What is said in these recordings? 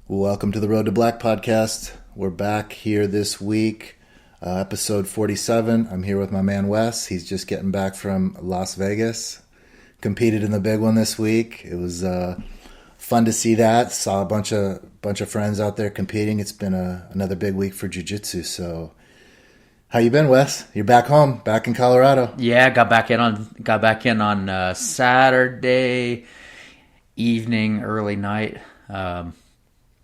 Welcome to the Road to Black podcast. We're back here this week, episode 47. I'm here with my man Wes. He's just getting back from Las Vegas. Competed in the big one this week. It was fun to see that. Saw a bunch of friends out there competing. It's been another big week for jiu-jitsu. So, how you been, Wes? You're back home, back in Colorado. Yeah, got back in on Saturday evening, early night.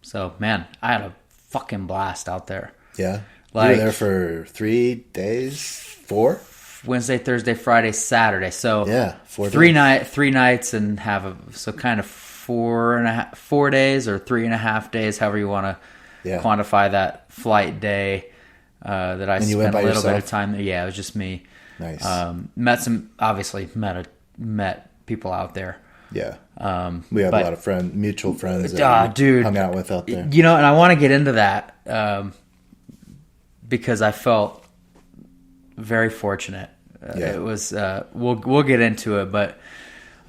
So, man, I had a fucking blast out there. Yeah? You were there for 3 days? 4? Wednesday, Thursday, Friday, Saturday. So, yeah, 4 days. 3 nights and kind of 4 days or 3.5 days, however you want to quantify that flight day that I spent a little bit of time there. Yeah, it was just me. Nice. Met people out there. Yeah. We have a lot of mutual friends that hung out with out there. You know, and I want to get into that because I felt very fortunate. It was we'll get into it, but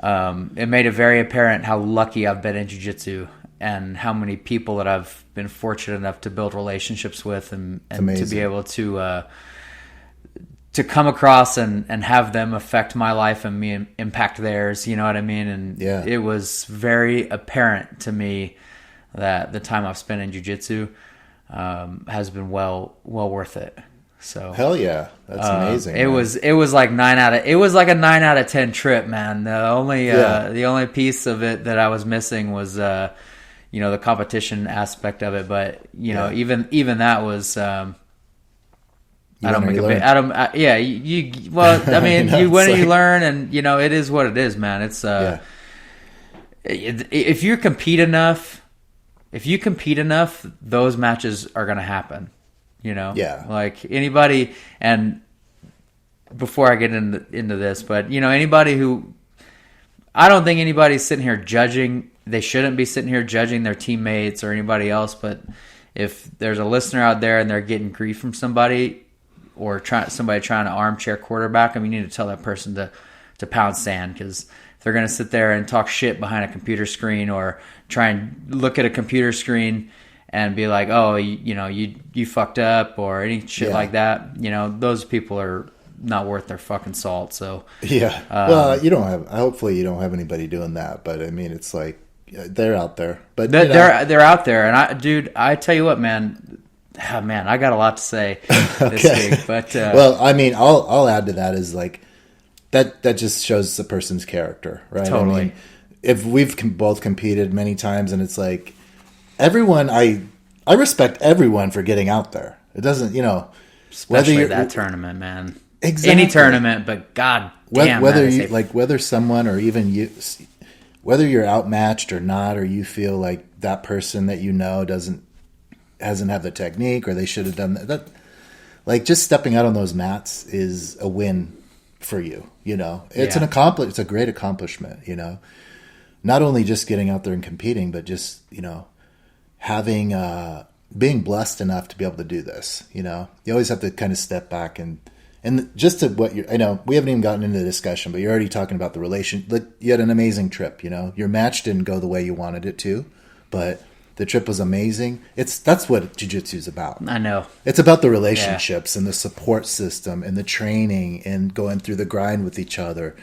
it made it very apparent how lucky I've been in jiu-jitsu and how many people that I've been fortunate enough to build relationships with and to be able to come across and have them affect my life and me impact theirs, you know what I mean? And it was very apparent to me that the time I've spent in jiu-jitsu has been well worth it. So hell yeah, that's amazing. It was like a 9 out of 10 trip, man. The only piece of it that I was missing was the competition aspect of it, but even that was. I don't make a big. I mean, you win and you learn, and it is what it is, man. It's if you compete enough, those matches are gonna happen. Like anybody. And before I get into this, but anybody who, I don't think anybody's sitting here judging. They shouldn't be sitting here judging their teammates or anybody else. But if there's a listener out there and they're getting grief from somebody, or somebody trying to armchair quarterback, you need to tell that person to pound sand, because if they're going to sit there and talk shit behind a computer screen or try and look at a computer screen and be like, oh, you fucked up or any shit like that, those people are not worth their fucking salt. So well, hopefully you don't have anybody doing that, but I mean, it's like they're out there, but they're out there, and I tell you what, man. Oh, man, I got a lot to say this week, but well, I mean, I'll add to that is like that just shows the person's character, right? Totally. I mean, if we've both competed many times, and it's like everyone, I respect everyone for getting out there. It doesn't, especially that tournament, man. Exactly. Any tournament, but god damn, whether someone or even you, whether you're outmatched or not, or you feel like that person that hasn't have the technique, or they should have done that. Like, just stepping out on those mats is a win for you. It's it's a great accomplishment. Not only just getting out there and competing, but just having being blessed enough to be able to do this. You always have to kind of step back and just to what I know we haven't even gotten into the discussion, but you're already talking about the relation. Like, you had an amazing trip. Your match didn't go the way you wanted it to, but the trip was amazing. That's what jiu-jitsu is about. I know. It's about the relationships and the support system and the training and going through the grind with each other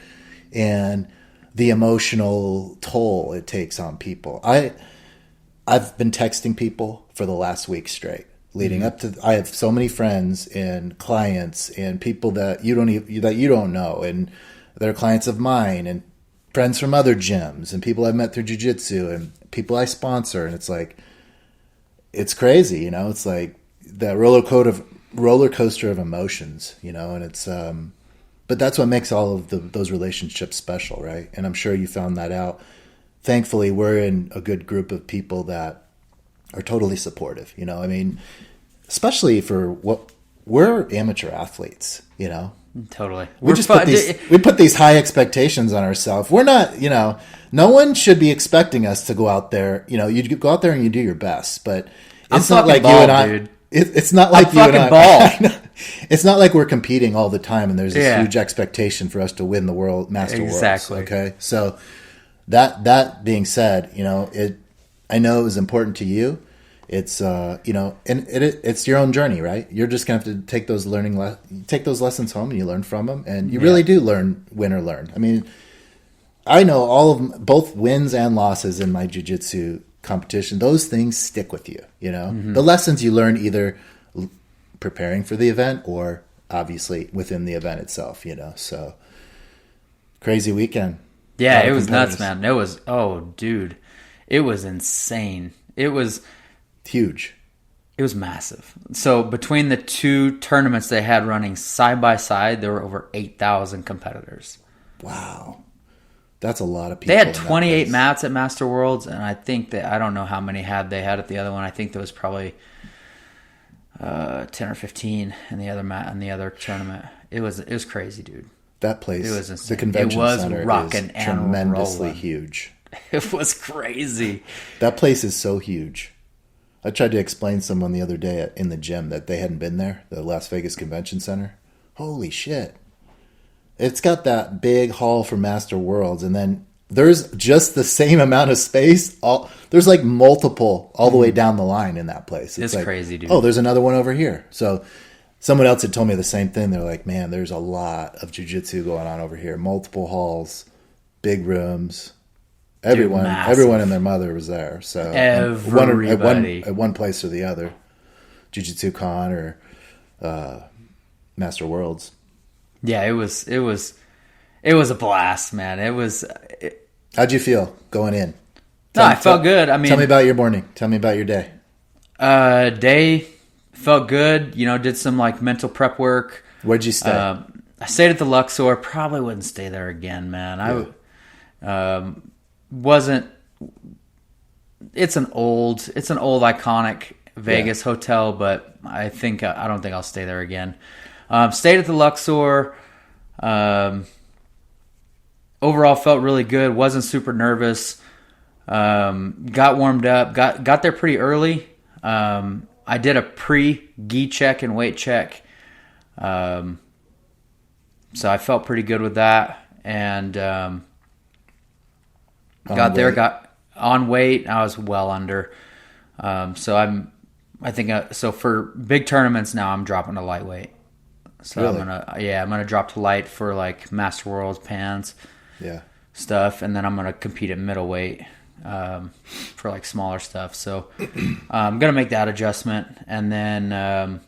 and the emotional toll it takes on people. I've been texting people for the last week straight leading up to. I have so many friends and clients and people that you don't know, and they're clients of mine, and friends from other gyms, and people I've met through jiu-jitsu, and people I sponsor, and it's like, it's crazy, it's like that roller coaster of emotions, and it's, but that's what makes all of those relationships special, right? And I'm sure you found that out. Thankfully, we're in a good group of people that are totally supportive, I mean, especially for what we're amateur athletes, Totally. We put these high expectations on ourselves. We're not, no one should be expecting us to go out there. You go out there and you do your best, but it's not like bald, you and I. Dude. It's not like you and I. Bald. It's not like we're competing all the time, and there's this huge expectation for us to win the Master Worlds. Exactly. Okay, so that being said, I know it was important to you. It's you know, and it's your own journey, right? You're just gonna have to take those take those lessons home, and you learn from them, and you really do win or learn. I mean, I know all of both wins and losses in my jiu-jitsu competition. Those things stick with you. You know, the lessons you learn either preparing for the event or obviously within the event itself. You know, so crazy weekend. Yeah, it was nuts, man. It was, oh, dude, it was insane. It was huge. It was massive. So between the two tournaments they had running side by side, there were over 8,000 competitors. Wow. That's a lot of people. They had 28 mats at Master Worlds, and I think that, I don't know how many they had at the other one. I think there was probably 10 or 15 in the other tournament. It was crazy, dude. That place, it was insane. The convention center, is tremendously rolling. Huge. It was crazy. That place is so huge. I tried to explain to someone the other day in the gym that they hadn't been there, the Las Vegas Convention Center. Holy shit. It's got that big hall for Master Worlds, and then there's just the same amount of space. There's like multiple all the way down the line in that place. It's like, crazy, dude. Oh, there's another one over here. So someone else had told me the same thing. They're like, man, there's a lot of jiu-jitsu going on over here. Multiple halls, big rooms. Everyone and their mother was there. So everybody at one place or the other, Jiu-Jitsu Con or Master Worlds. Yeah, it was a blast, man. How'd you feel going in? I felt good. I mean, tell me about your morning. Tell me about your day. Day felt good. You know, did some like mental prep work. Where'd you stay? I stayed at the Luxor. Probably wouldn't stay there again, man. Yeah. It's an old iconic Vegas hotel, but I don't think I'll stay there again. Stayed at the Luxor. Overall felt really good. Wasn't super nervous. Got warmed up. Got there pretty early. I did a pre-gi check and weight check. So I felt pretty good with that. And got on weight. I was well under. So for big tournaments now, I'm dropping to lightweight. So really? I'm gonna drop to light for like Master Worlds, Pans, stuff, and then I'm gonna compete at middleweight for like smaller stuff. So I'm gonna make that adjustment, and then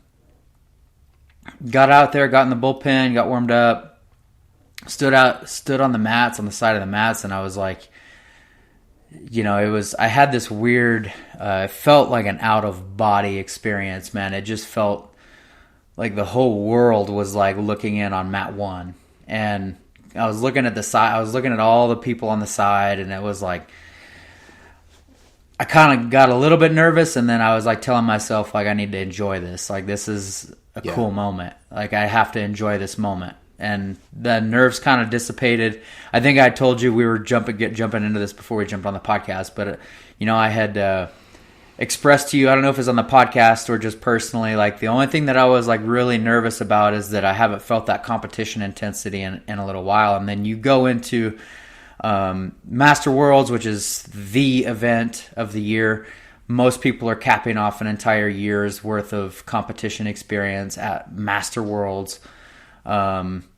got out there, got in the bullpen, got warmed up, stood on the mats, on the side of the mats, and I was like, you know, I had this weird, it felt like an out of body experience, man. It just felt like the whole world was like looking in on mat 1, and I was looking at the side. I was looking at all the people on the side, and it was like I kind of got a little bit nervous, and then I was like telling myself like I need to enjoy this. Like this is a cool moment. Like I have to enjoy this moment, and the nerves kind of dissipated. I think I told you we were jumping into this before we jumped on the podcast, but you know I had. Expressed to you, I don't know if it's on the podcast or just personally, like the only thing that I was like really nervous about is that I haven't felt that competition intensity in a little while. And then you go into Master Worlds, which is the event of the year. Most people are capping off an entire year's worth of competition experience at Master Worlds. Most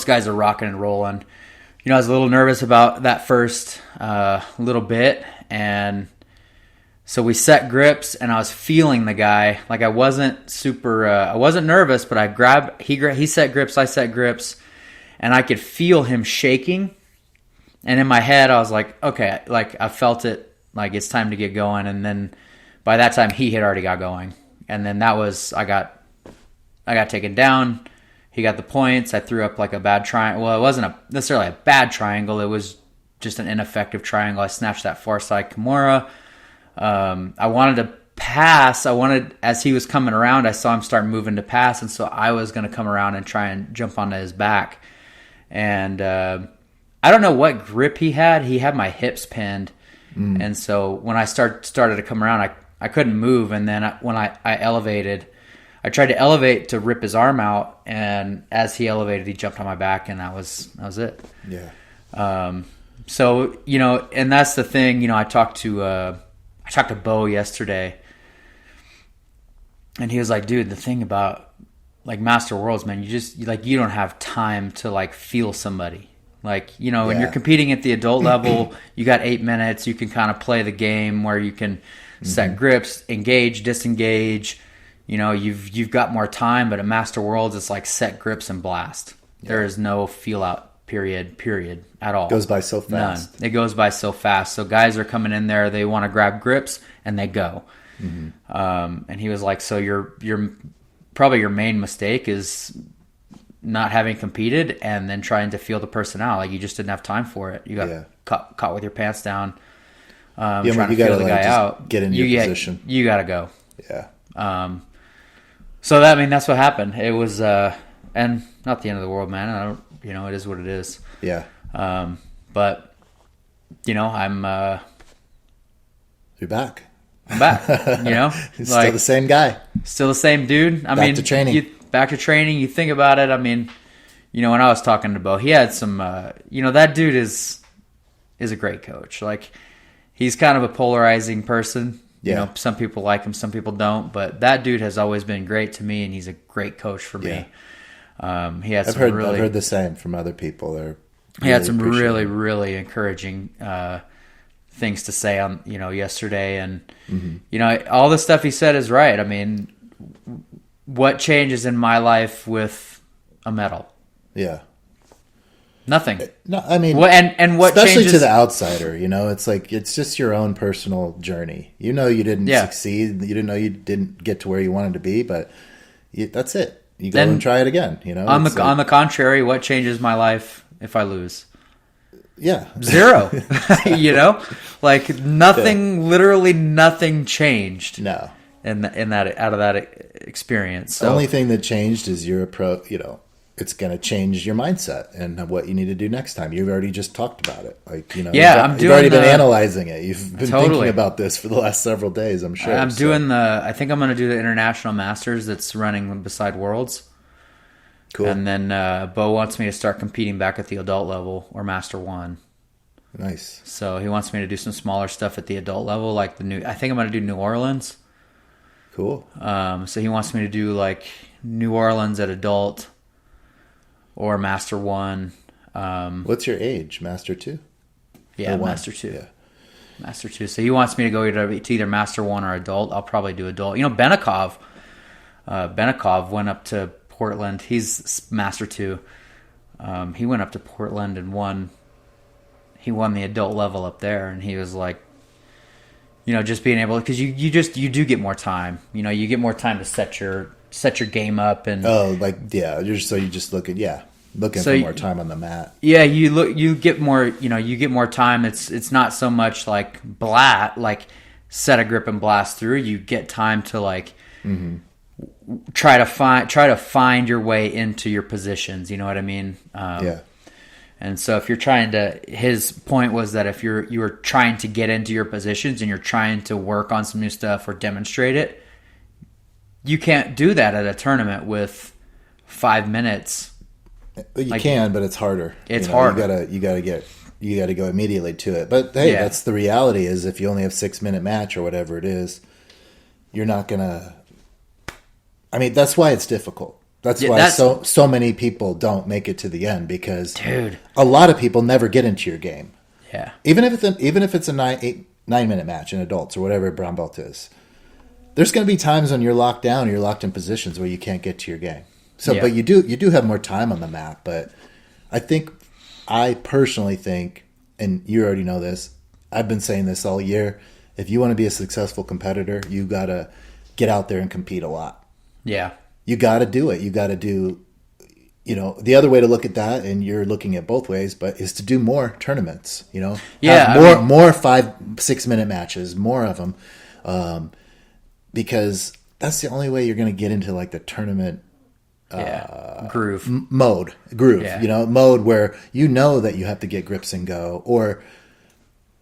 guys are rocking and rolling. You know, I was a little nervous about that first little bit, and so we set grips, and I was feeling the guy. Like I wasn't super, I wasn't nervous, but he set grips, I set grips, and I could feel him shaking. And in my head, I was like, okay, like I felt it, like it's time to get going. And then by that time, he had already got going. And then I got taken down. He got the points. I threw up like a bad triangle. Well, it wasn't necessarily a bad triangle. It was just an ineffective triangle. I snatched that far side Kimura. I wanted to pass. As he was coming around, I saw him start moving to pass, and so I was going to come around and try and jump onto his back. And I don't know what grip he had. He had my hips pinned, and so when I started to come around, I couldn't move. And then when I elevated, I tried to elevate to rip his arm out, and as he elevated, he jumped on my back, and that was it. Yeah. So, you know, and that's the thing, you know, I talked to Bo yesterday, and he was like, dude, the thing about like Master Worlds, man, you don't have time to like feel somebody. Like, you know, when you're competing at the adult level, you got 8 minutes, you can kind of play the game where you can set grips, engage, disengage. You know, you've got more time, but at Master Worlds, it's like set grips and blast. Yeah. There is no feel out period at all. It goes by so fast. None. It goes by so fast. So guys are coming in there, they want to grab grips, and they go. And he was like, so your probably your main mistake is not having competed and then trying to feel the person out. Like, you just didn't have time for it. You got caught with your pants down, trying to feel the guy out. Get in your position. You got to go. Yeah. So that's what happened. It was, and not the end of the world, man. I don't, you know, it is what it is. Yeah. But you know, you're back. I'm back. You know, still the same guy. Still the same dude. Back to training. Back to training. You think about it. I mean, you know, when I was talking to Bo, he had some. You know, that dude is a great coach. Like, he's kind of a polarizing person. You know, some people like him, some people don't. But that dude has always been great to me, and he's a great coach for me. He had I've heard the same from other people. He had some really encouraging things to say on, you know, yesterday, and you know, all the stuff he said is right. I mean, what changes in my life with a medal? Yeah. Nothing. No, I mean, and what especially changes, to the outsider, you know, it's like, it's just your own personal journey. You know, you didn't succeed. You didn't know you didn't get to where you wanted to be, but that's it. You go and try it again. You know, on the contrary, what changes my life if I lose? Yeah, zero. You know, like nothing. Literally nothing changed. No, in that out of that experience. So, the only thing that changed is your approach. You know, it's going to change your mindset and what you need to do next time. You've already just talked about it. Like, you know, you've already been analyzing it. You've been thinking about this for the last several days, I'm sure. I think I'm going to do the International Masters that's running beside Worlds. Cool. And then Bo wants me to start competing back at the adult level, or Master 1. Nice. So he wants me to do some smaller stuff at the adult level, like I think I'm going to do New Orleans. Cool. So he wants me to do like New Orleans at adult, or Master 1. What's your age? Master 2? Yeah, Master 2. Yeah. Master 2. So he wants me to go to either Master 1 or adult. I'll probably do adult. You know, Benikov went up to Portland. He's Master 2. He went up to Portland and won. He won the adult level up there, and he was like, you know, just being able, because you do get more time. You know, you get more time to set your game up, and looking for more time on the mat. Yeah, you get more time. It's not so much like set a grip and blast through. You get time to like try to find your way into your positions. You know what I mean? And so if you're trying to, his point was that if you were trying to get into your positions and you're trying to work on some new stuff or demonstrate it, you can't do that at a tournament with 5 minutes. You can, but it's harder. It's hard. You gotta go immediately to it. But hey, that's the reality. Is if you only have 6 minute match or whatever it is, you're not gonna. I mean, that's why it's difficult. That's why so many people don't make it to the end, because a lot of people never get into your game. Yeah. Even if it's a 9 minute match in adults or whatever brown belt is, there's going to be times when you're locked down, you're locked in positions where you can't get to your game. So, but you do have more time on the map. But I personally think, and you already know this, I've been saying this all year. If you want to be a successful competitor, you got to get out there and compete a lot. Yeah. You got to do it. You got to do, you know, the other way to look at that, and you're looking at both ways, but is to do more tournaments, you know? Yeah. More 5-6 minute matches, more of them. Because that's the only way you're going to get into like the tournament groove, yeah. You know, mode where you know that you have to get grips and go, or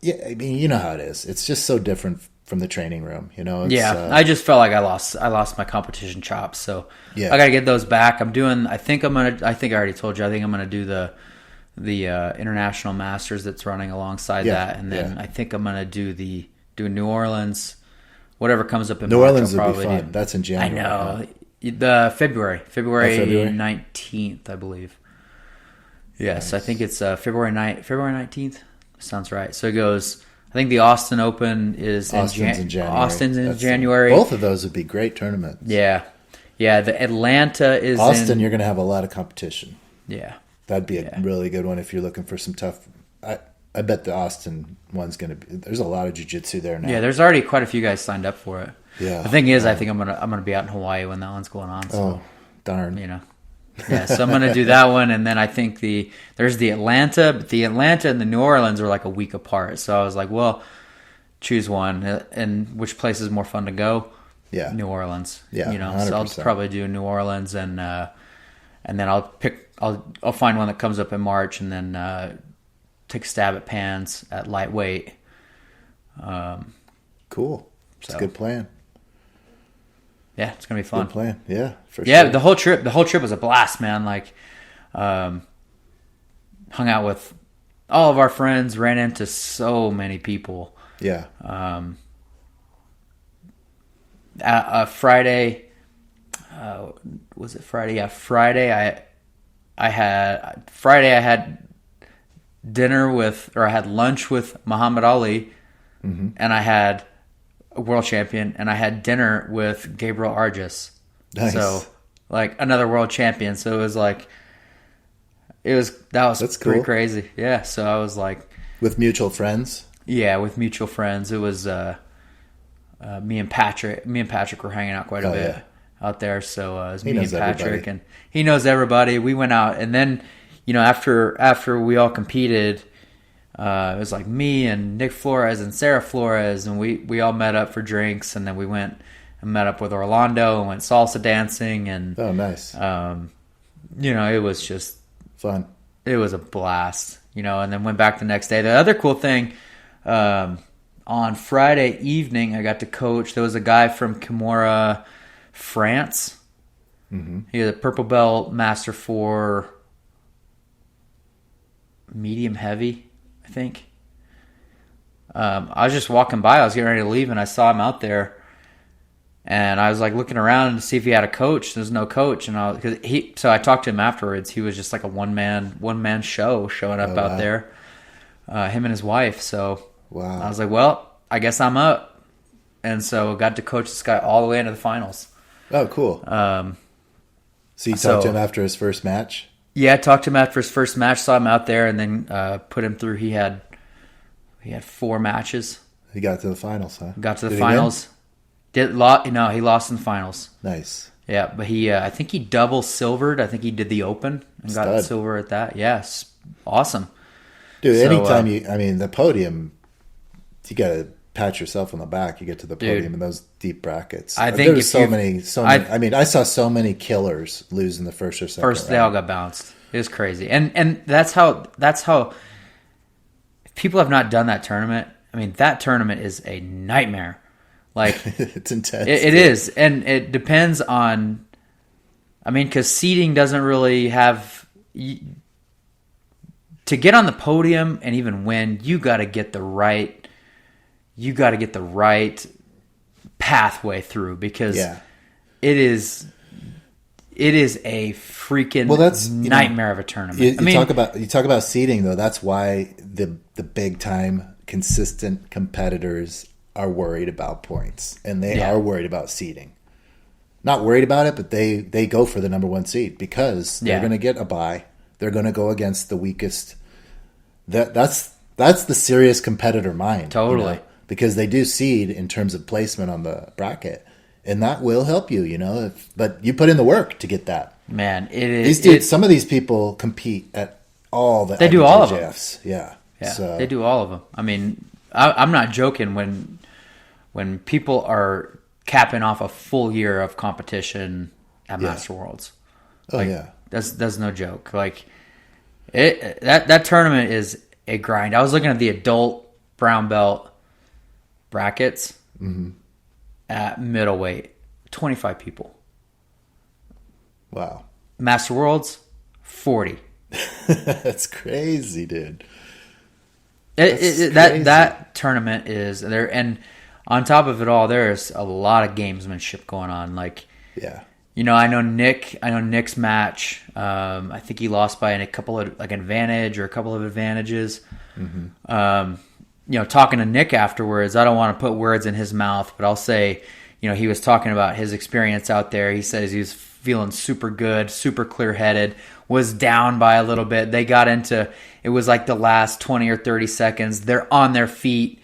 I mean, you know how it is. It's just so different from the training room, you know. I just felt like I lost my competition chops, so I got to get those back. I think I already told you. I think I'm gonna do the the International Masters that's running alongside that, and then I think I'm gonna do New Orleans, whatever comes up in New March. Orleans would be fun. That's in January. I know. The February 19th, I believe. Yes, nice. I think it's February 19th. Sounds right. So it goes. I think the Austin Open is in January. Austin's in January. Both of those would be great tournaments. Yeah. The Atlanta is Austin. You're going to have a lot of competition. Yeah, that'd be a really good one if you're looking for some tough. I bet the Austin one's going to be. There's a lot of jiu-jitsu there now. Yeah, there's already quite a few guys signed up for it. Yeah. The thing is, I think I'm gonna be out in Hawaii when that one's going on. So, oh, darn. Yeah, so I'm gonna do that one, and then I think there's the Atlanta, but the Atlanta and the New Orleans are like a week apart. So I was like, well, choose one, and which place is more fun to go? Yeah, New Orleans. Yeah, 100%. So I'll probably do New Orleans, and then I'll find one that comes up in March, and then take a stab at Pans at lightweight. Cool. It's a good plan. Yeah, it's gonna be fun. Good plan. Yeah, for sure. Yeah, the whole trip was a blast, man. Like, hung out with all of our friends, ran into so many people. Yeah. Friday, was it Friday? Yeah, Friday. I had dinner I had lunch with Muhammad Ali, and I had a world champion, and I had dinner with Gabriel Arges. Nice. So, like, another world champion. So that's pretty cool. crazy. Yeah. So I was like, with mutual friends. Yeah, with mutual friends. It was me and Patrick. Me and Patrick were hanging out quite a bit out there. So it was me and Patrick, and he knows everybody. We went out, and then after we all competed. It was like me and Nick Flores and Sarah Flores, and we all met up for drinks, and then we went and met up with Orlando and went salsa dancing, and oh, nice. It was just fun. It was a blast, and then went back the next day. The other cool thing, on Friday evening, I got to coach. There was a guy from Kimura, France. Mm-hmm. He was a purple belt master for medium heavy, I think. I was just walking by. I was getting ready to leave, and I saw him out there. And I was like looking around to see if he had a coach. There's no coach, and so I talked to him afterwards. He was just like a one man show showing up out there. Him and his wife. So wow. I was like, well, I guess I'm up, and so got to coach this guy all the way into the finals. Oh, cool. So you talked to him after his first match? Yeah, I talked to him after his first match, saw him out there, and then put him through. He had 4 matches. He got to the finals, huh? Got to the finals. He lost in the finals. Nice. Yeah, but I think he double silvered. I think he did the Open and got silver at that. Yes, awesome. Dude, anytime the podium, you got to pat yourself on the back. You get to the podium in those deep brackets. I think there's so many. I saw so many killers lose in the first or second round. They all got bounced. It was crazy, and that's how. If people have not done that tournament, that tournament is a nightmare. Like it's intense. It is, and it depends on. Because seeding doesn't really have. To get on the podium and even win, you got to get the right. You got to get the right pathway through, because it is a freaking nightmare of a tournament. You talk about seeding, though. That's why the big time consistent competitors are worried about points, and they are worried about seeding. Not worried about it, but they go for the number 1 seed because they're going to get a bye. They're going to go against the weakest. That's the serious competitor mind. Totally. Because they do seed in terms of placement on the bracket, and that will help you, but you put in the work to get that. Man, it is. Some of these people compete at all the. They do all of them. Yeah. So. They do all of them. I'm not joking when people are capping off a full year of competition at Master Worlds. Oh yeah, that's no joke. Like that tournament is a grind. I was looking at the adult brown belt brackets at middleweight, 25 people. Wow. Master Worlds, 40. That's crazy, dude. That tournament is there, and on top of it all, there's a lot of gamesmanship going on. Like, yeah, I know Nick's match. I think he lost by a couple of advantage or a couple of advantages. Mm-hmm. Talking to Nick afterwards, I don't want to put words in his mouth, but I'll say, he was talking about his experience out there. He says he was feeling super good, super clear-headed, was down by a little bit. They got into, it was like the last 20 or 30 seconds. They're on their feet,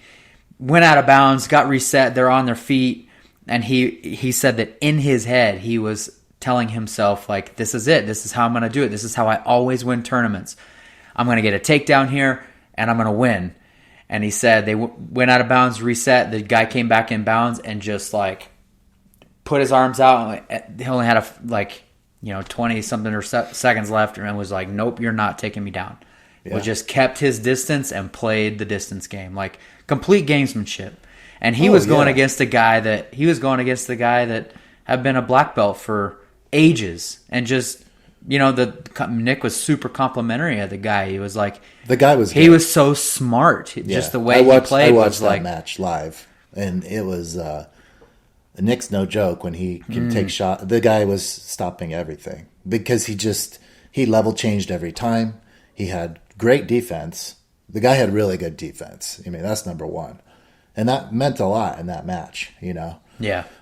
went out of bounds, got reset. They're on their feet. And he said that in his head, he was telling himself, like, this is it. This is how I'm going to do it. This is how I always win tournaments. I'm going to get a takedown here, and I'm going to win. And he said they went out of bounds, reset. The guy came back in bounds and just, like, put his arms out. He only had 20-something or seconds left and was like, nope, you're not taking me down. Yeah. Well, just kept his distance and played the distance game. Like, complete gamesmanship. And he was going against the guy that had been a black belt for ages, and just Nick was super complimentary of the guy. He was like, he was so smart. Yeah. Just the way he played. I watched that match live, and it was Nick's no joke when he can take shot. The guy was stopping everything because he level changed every time. He had great defense. The guy had really good defense. I mean, that's number one. And that meant a lot in that match, Yeah.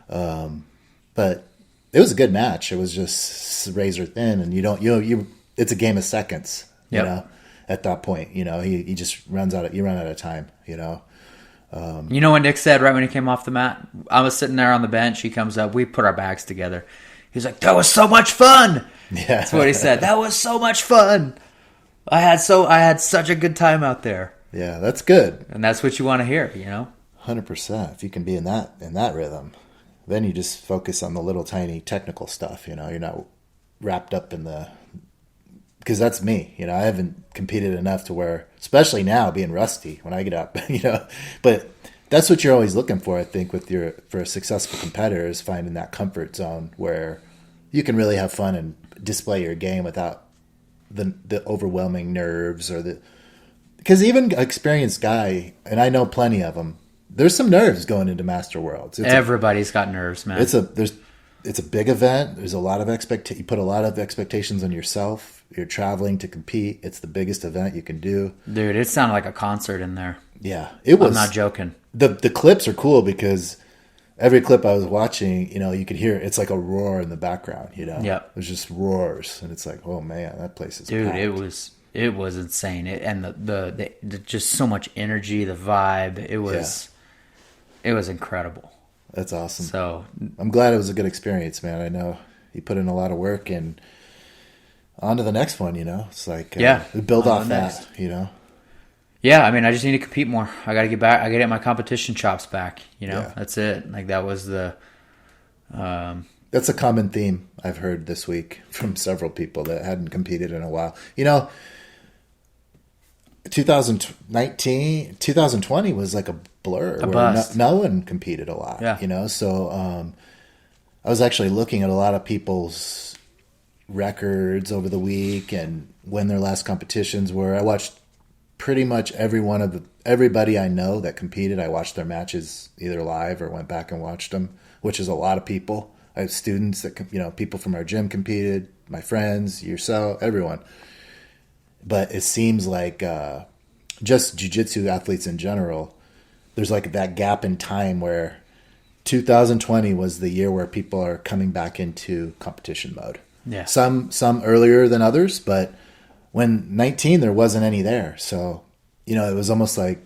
But it was a good match. It was just razor thin, and it's a game of seconds, at that point, he just you run out of time, what Nick said right when he came off the mat? I was sitting there on the bench. He comes up. We put our bags together. He's like, that was so much fun. Yeah. That's what he said. That was so much fun. I had such a good time out there. Yeah, that's good. And that's what you want to hear, 100%. If you can be in that rhythm, then you just focus on the little tiny technical stuff. You're not wrapped up in because that's me. I haven't competed enough to where, especially now, being rusty when I get up. But that's what you're always looking for. I think for a successful competitor is finding that comfort zone where you can really have fun and display your game without the overwhelming nerves because even an experienced guy, and I know plenty of them, there's some nerves going into Master Worlds. Everybody's got nerves, man. It's a big event. There's a lot of you put a lot of expectations on yourself. You're traveling to compete. It's the biggest event you can do. Dude, it sounded like a concert in there. Yeah, it was. I'm not joking. The clips are cool because every clip I was watching, you could hear it's like a roar in the background. Yeah. There's just roars, and it's like, oh man, that place is. Dude, packed. It was insane. And the just so much energy, the vibe. It was incredible. That's awesome. So I'm glad it was a good experience, man. I know you put in a lot of work, and on to the next one. It's like build off that. Yeah, I mean, I just need to compete more. I got to get back. I got to get my competition chops back. That's it. Like that was the. That's a common theme I've heard this week from several people that hadn't competed in a while. 2020 was like a blur. No one competed a lot. Yeah. So I was actually looking at a lot of people's records over the week and when their last competitions were. I watched pretty much everybody I know that competed. I watched their matches either live or went back and watched them, which is a lot of people. I have students that people from our gym competed, my friends, yourself, everyone. But it seems like just jiu-jitsu athletes in general, there's like that gap in time where 2020 was the year where people are coming back into competition mode. Yeah. Some earlier than others, but when 19 there wasn't any there. So, it was almost like,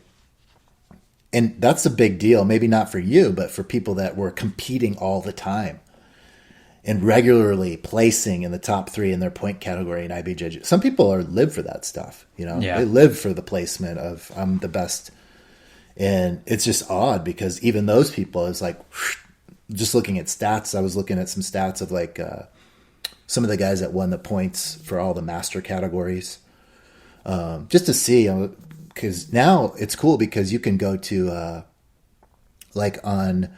and that's a big deal, maybe not for you, but for people that were competing all the time and regularly placing in the top 3 in their point category in IBJJF. Some people live for that stuff, Yeah. They live for the placement of I'm the best. And it's just odd because even those people is like, just looking at stats. I was looking at some stats of like some of the guys that won the points for all the master categories. Just to see, because now it's cool because you can go to like on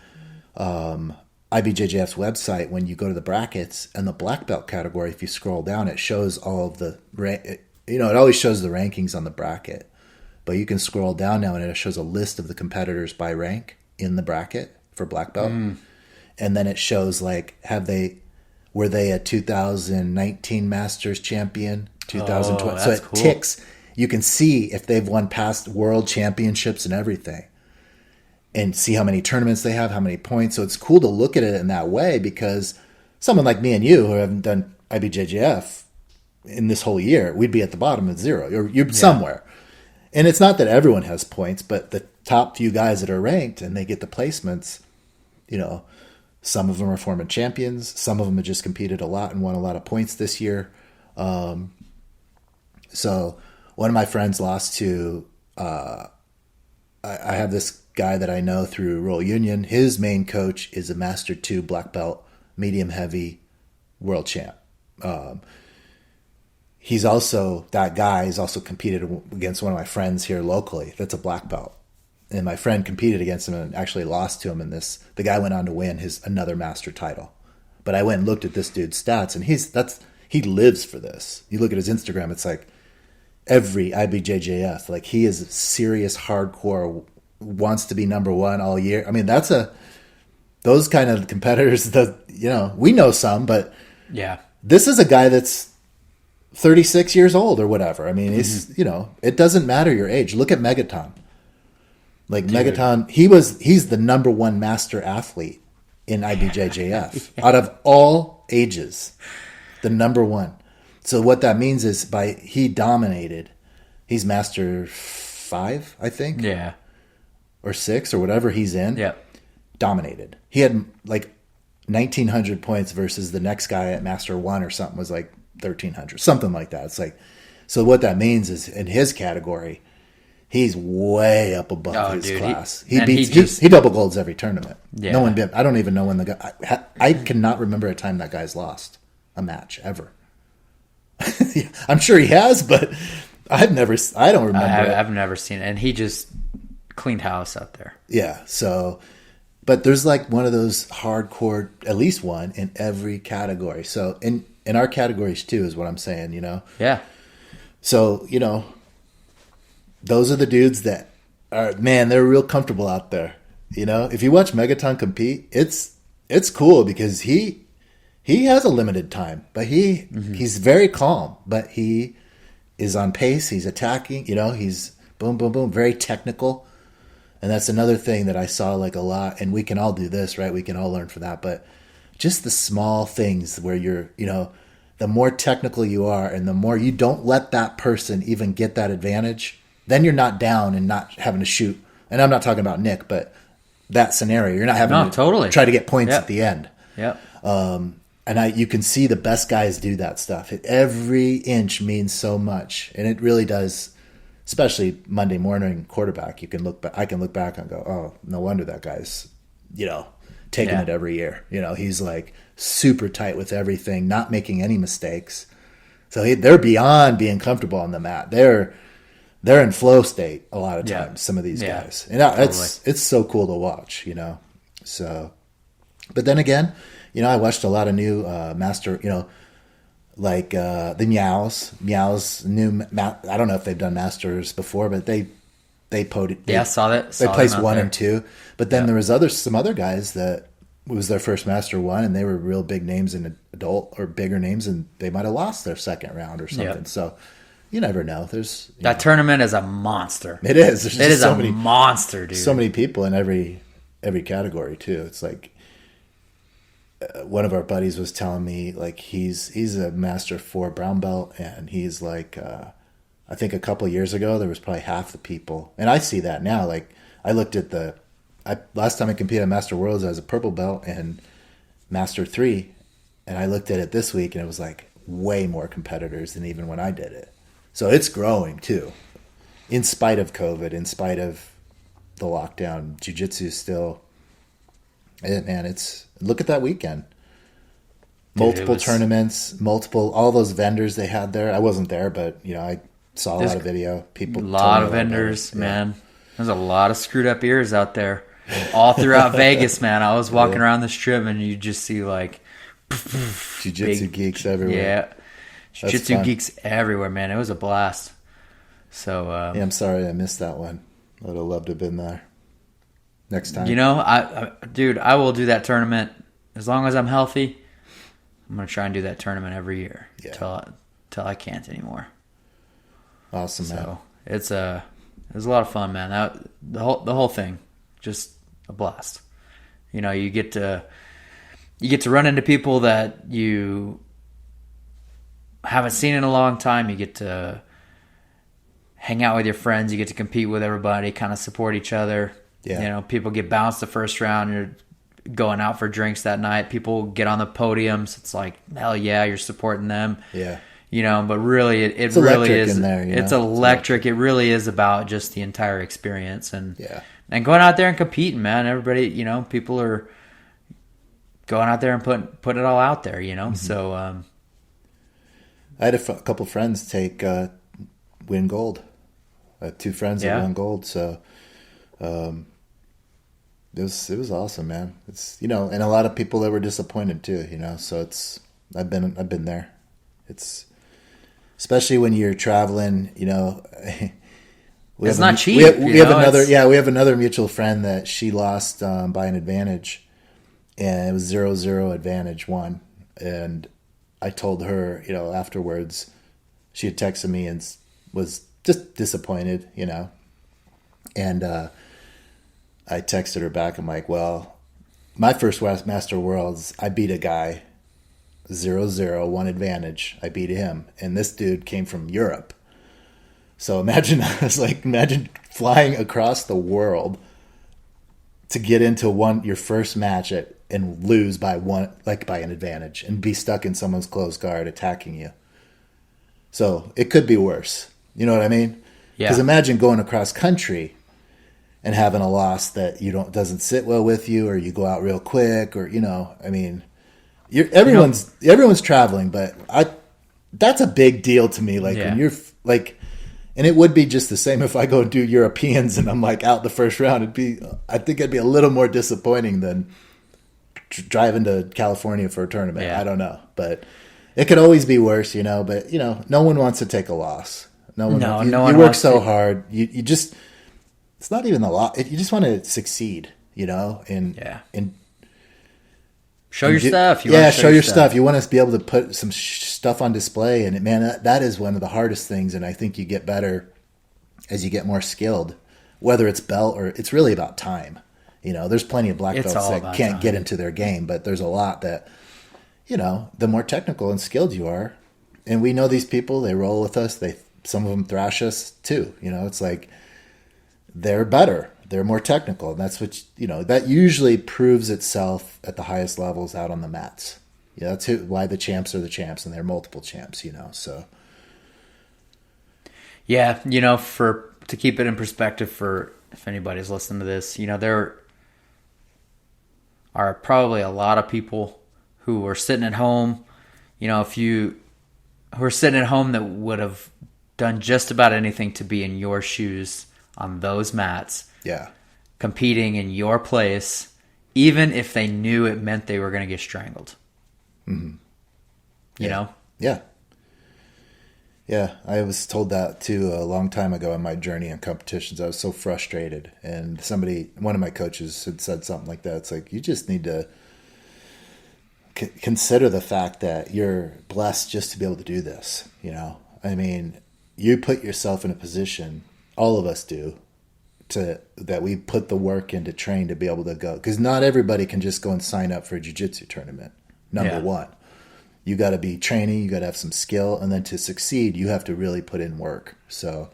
IBJJF's website, when you go to the brackets and the black belt category, if you scroll down, it shows all of the it always shows the rankings on the bracket, but you can scroll down now and it shows a list of the competitors by rank in the bracket for black belt. And then it shows like, were they a 2019 Masters champion, 2020? So it cool. Ticks. You can see if they've won past world championships and everything, and see how many tournaments they have, how many points. So it's cool to look at it in that way, because someone like me and you who haven't done IBJJF in this whole year, we'd be at the bottom of 0, or you're somewhere. And it's not that everyone has points, but the top few guys that are ranked and they get the placements, some of them are former champions. Some of them have just competed a lot and won a lot of points this year. So one of my friends lost to, I have this guy that I know through Royal Union. His main coach is a Master 2 black belt, medium heavy world champ. He's also, that guy has also competed against one of my friends here locally that's a black belt. And my friend competed against him and actually lost to him in this. The guy went on to win another master title. But I went and looked at this dude's stats, and he lives for this. You look at his Instagram, it's like every IBJJF. Like, he is serious, hardcore, wants to be number one all year. I mean, those kind of competitors, we know some, but yeah, this is a guy that's 36 years old or whatever. I mean, he's, it doesn't matter your age. Look at Megaton. Like, dude. Megaton, he's the number one master athlete in IBJJF out of all ages, the number one. So what that means is he dominated. He's master 5, I think. Yeah. Or 6 or whatever he's in. Yeah. Dominated. He had like 1,900 points versus the next guy at master 1 or something was like 1,300, something like that. It's like, so what that means is in his category, he's way up above his class. He double golds every tournament. Yeah. No one did. I don't even know when the guy. I cannot remember a time that guy's lost a match ever. I'm sure he has, but I don't remember. I've never seen it, and he just cleaned house out there. Yeah. So, but there's like one of those hardcore, at least one in every category. So in our categories too is what I'm saying. Yeah. So those are the dudes that are, man, they're real comfortable out there. If you watch Megaton compete, it's cool because he has a limited time, but he's very calm, but he is on pace. He's attacking, he's boom, boom, boom, very technical. And that's another thing that I saw like a lot, and we can all do this, right? We can all learn from that, but just the small things where you're, the more technical you are and the more you don't let that person even get that advantage, then you're not down and not having to shoot. And I'm not talking about Nick, but that scenario, you're not having to try to get points at the end. Yep. And you can see the best guys do that stuff. Every inch means so much, and it really does. Especially Monday morning quarterback, I can look back and go, oh, no wonder that guy's, taking it every year. He's like super tight with everything, not making any mistakes. So they're beyond being comfortable on the mat. They're in flow state a lot of times. Some of these guys, and it's so cool to watch. So, but then again, I watched a lot of new master. Like the Meows new. I don't know if they've done masters before, but they podied. Yeah, saw that. They placed 1 and 2, but then there was some other guys that it was their first master 1, and they were real big names in adult or bigger names, and they might have lost their second round or something. Yep. So you never know. There's that tournament is a monster. It is. It is a monster, dude. So many people in every category too. It's like. One of our buddies was telling me like he's a master 4 brown belt, and he's like I think a couple of years ago there was probably half the people, and I see that now. Like I looked at last time I competed at Master Worlds as a purple belt and Master 3, and I looked at it this week and it was like way more competitors than even when I did it. So it's growing too, in spite of COVID, in spite of the lockdown. Jiu-jitsu is still. Man, look at that weekend. Multiple tournaments, all those vendors they had there. I wasn't there, but I saw a lot of video. People, a lot of vendors, man. There's a lot of screwed up ears out there, all throughout Vegas, man. I was walking around the strip, and you just see like jiu-jitsu geeks everywhere. Yeah, Jiu-jitsu geeks everywhere, man. It was a blast. So yeah, I'm sorry I missed that one. I would have loved to have been there next time. You know, I will do that tournament as long as I'm healthy. I'm gonna try and do that tournament every year till I can't anymore. Awesome, man. So it was a lot of fun, man. The whole thing, just a blast. You know, you get to run into people that you haven't seen in a long time. You get to hang out with your friends. You get to compete with everybody, kind of support each other. Yeah. You know, people get bounced the first round. You're going out for drinks that night. People get on the podiums. It's like, hell yeah, you're supporting them. Yeah. You know, but really, it really is. In there, it's electric. It really is about just the entire experience and going out there and competing, man. Everybody, you know, people are going out there and put it all out there. You know, so I had a couple friends win gold. I had 2 friends that won gold. So it was awesome, man. It's, you know, and a lot of people that were disappointed too. You know, so I've been there. It's especially when you're traveling, you know. It's not cheap. We have another mutual friend that she lost by an advantage, and it was 0-0 advantage won. And I told her, you know, afterwards, she had texted me and was just disappointed, you know. And I texted her back. I'm like, well, my first Master Worlds, I beat a guy 0-0, 1 advantage. I beat him. And this dude came from Europe. So imagine flying across the world to get into your first match and lose by an advantage and be stuck in someone's close guard attacking you. So it could be worse. You know what I mean? Yeah. Because imagine going across country and having a loss that doesn't sit well with you, or you go out real quick, or, you know, I mean, everyone's traveling, but that's a big deal to me. Like when you're like, and it would be just the same if I go do Europeans and I'm like out the first round. I think it'd be a little more disappointing than driving to California for a tournament. Yeah. I don't know, but it could always be worse, you know. But you know, no one wants to take a loss. No one. You work so hard. You just. It's not even a lot. You just want to succeed, you know. Show your stuff. Show your stuff. You want to be able to put some stuff on display, and man, that is one of the hardest things. And I think you get better as you get more skilled. Whether it's belt or it's really about time. You know, there's plenty of black belts that can't get into their game, but there's a lot that, you know, the more technical and skilled you are, and we know these people. They roll with us. Some of them thrash us too. You know, it's like they're better. They're more technical. And that's what, you know, that usually proves itself at the highest levels out on the mats. Yeah, that's why the champs are the champs, and they're multiple champs, you know, so. Yeah, you know, to keep it in perspective for if anybody's listening to this, you know, there are probably a lot of people who are sitting at home, you know, who are sitting at home that would have done just about anything to be in your shoes on those mats. Yeah. Competing in your place, even if they knew it meant they were going to get strangled. Mm-hmm. You know? Yeah. Yeah, I was told that too a long time ago in my journey in competitions. I was so frustrated, and one of my coaches had said something like that. It's like, you just need to consider the fact that you're blessed just to be able to do this. You know, I mean, you put yourself in a position, all of us do, that we put the work in to train to be able to go. Because not everybody can just go and sign up for a jiu-jitsu tournament, number one. You got to be training, you got to have some skill, and then to succeed, you have to really put in work. So,